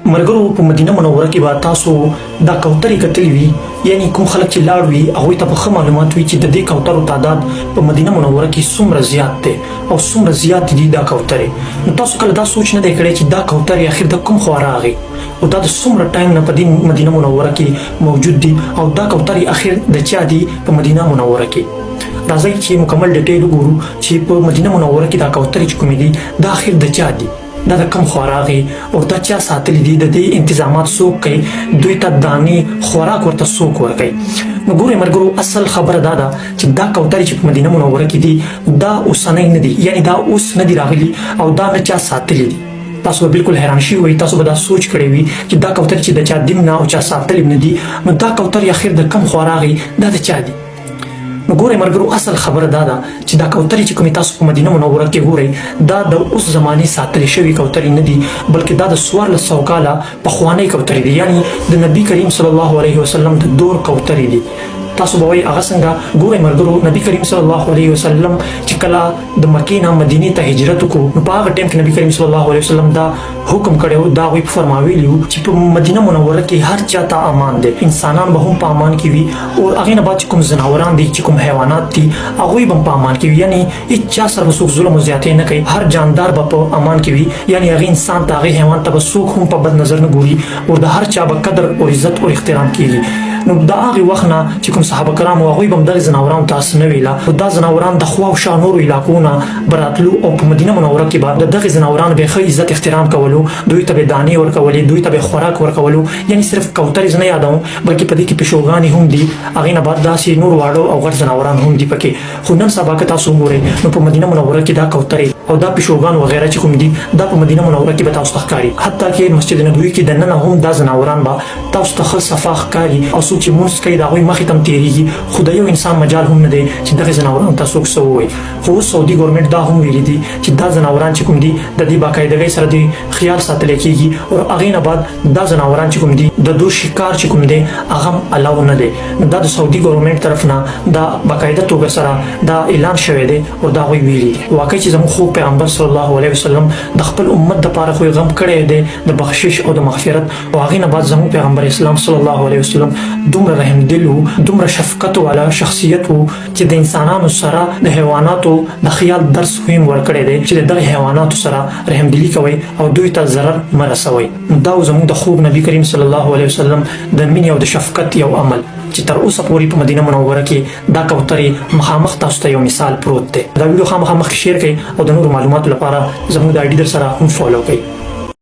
مرګرو په مدینه منوره کې به تاسو دا کوترې کتلې وي، یعنی کوم خلک چې لاړ وي هغوی ته به ښه معلومات وي چې د دې کوترو تعداد په مدینه منوره کې څومره زیات دی او څومره زیات دي دا کوترې. نو تاسو کله دا سوچ نه دی کړی چې دا کوترې اخر د کوم خوا راغی او دا د څومره ټایم نه په دې مدینه منوره کې موجود دي او دا کوترې اخر د چا دي په مدینه منوره کې. راځئ چې مکمل ډیټیل وګورو چې په مدینه منوره کې دا کوترې چې کومې دي دا اخر د چا دي، دا د کم خوراغي او دا چا ساتلی دي، د دې انتظامات څوک کوي، دوی ته دانې خوراک ورته څوک ورکوي. نو ګورئ ملګرو، اصل خبره دا ده چې دا کوترې چې په مدینه منوره کې دي دا اوسنۍ نه دي، یعنی دا اوس نه دي راغلي او دا نه چا ساتلی دي. تاسو به بالکل حیران شئ وئ، تاسو به دا سوچ کړی وي چې دا کوترې چې د چا دین نه او چا ساتلی نه دي، نو دا کوترې اخر د کم خوراغي دا د چا دي. نو ګورئ ملګرو، اصل خبره دا ده چې دا کوترې چې کومې تاسو په مدینه منوره کې ګورئ دا د اوس زمانې ساتلې شوي کوترې نه دي، بلکې دا د 1400 کاله پخوانۍ کوترې دي، یعنی د نبی کریم صلی الله علیه وسلم د دور کوترې دي. تاسو به وایئ هغه څنګه؟ ګورئ ملګرو، نبی کریم صلی الله علیه وسلم چې کله د مکې نه مدینې ته هجرت وکړو، نو په هغه ټایم کې نبی کریم صلی الله علیه وسلم دا حکم کړی و، دا هغوی فرماویلي وو چې په مدینه منوره کې هر چا ته امان دی، انسانان به هم په امان کې وي او هغې نه بعد چې کوم ځناوران دي، چې کوم حیوانات دي، هغوی به هم په امان کې وي، یعنی هېڅ چا سره به څوک ظلم او زیاتۍ نه کوي، هر جاندار به په امان کې وي، یعنی هغې انسان ته هغې حیوان ته به څوک هم په بد نظر نه ګوري او د هر چا به قدر او عزت او احترام کېږي. نو د هغې وخت نه چې کوم صحابه کرام وو هغوی به هم دغې ځناورانو ته هسې نه ویله، او دا ځناوران د خوا او شا نورو علاقو نه به راتلو او په مدینه منوره کې به د دغې ځناورانو به یې ښه عزت احترام کولو، دوی ته به یې دانې ورکولې، دوی ته به یې خوراک ورکولو، یعنی صرف کوترې زه نه یادوم بلکې په دې کې پیشوګانې هم دي، هغې نه بعد داسې نور واړه او غټ ځناوران هم دي پکې. خو نن سبا که تاسو وګورئ نو په مدینه منوره کې دا کوترې او دا پیشوګان وغیره چې کوم دي دا په مدینه منوره کې به تاسو ته ښکاري، حتی کې مسجد نبوي کې دننه هم دا ځناوران به تاسو ته ښه صفا ښکاري او څوک چې مونځ کوي د هغوی مخې ته هم تېرېږي، خو د یو انسان مجال هم نه دی چې دغې ځناورانو ته څوک څه ووایي. خو اوس سعودي ګورمنټ دا هم ویلي دي چې دا ځناوران چې کوم دي د دې باقاعدګۍ سره د خیال ساتلی کېږي او هغې نه بعد دا ځناوران چې کوم دي د دو شکار چې کوم دی هغه هم الاو نه دی. دا د سعودي ګورمنټ طرف نه دا باقاعده توګه سره دا اعلان شوی دی او دا هغوی ویلي دي. واقعي چې زموږ خوږ پیغمبر صلی الله علیه وسلم د خپل امت دپاره خو یې غم کړی دی د بخشش او د مغفرت، او هغې نه بعد زموږ پیغمبر اسلام صلی الله علیه وسلم دومره رحمدل و، دومره شفقت والا شخصیت و چې د انسانانو سره د حیواناتو د خیال درس هم ورکړی دی چې د دغې حیواناتو سره رحمدلي کوئ او دوی ته ضرر مه رسوئ. دا زموږ د خوږ نبي کریم صلی الله علیه وسلم د مینې او د شفقت یو عمل چې تر اوسه پورې په مدینه منوره کې دا کوترې مخامخ تاسو ته یو مثال پروت دی. دا ویډیو خامخا مخکې شیر کړئ او د نورو معلوماتو لپاره زموږ د آی ډي در سره هم فالو کړئ.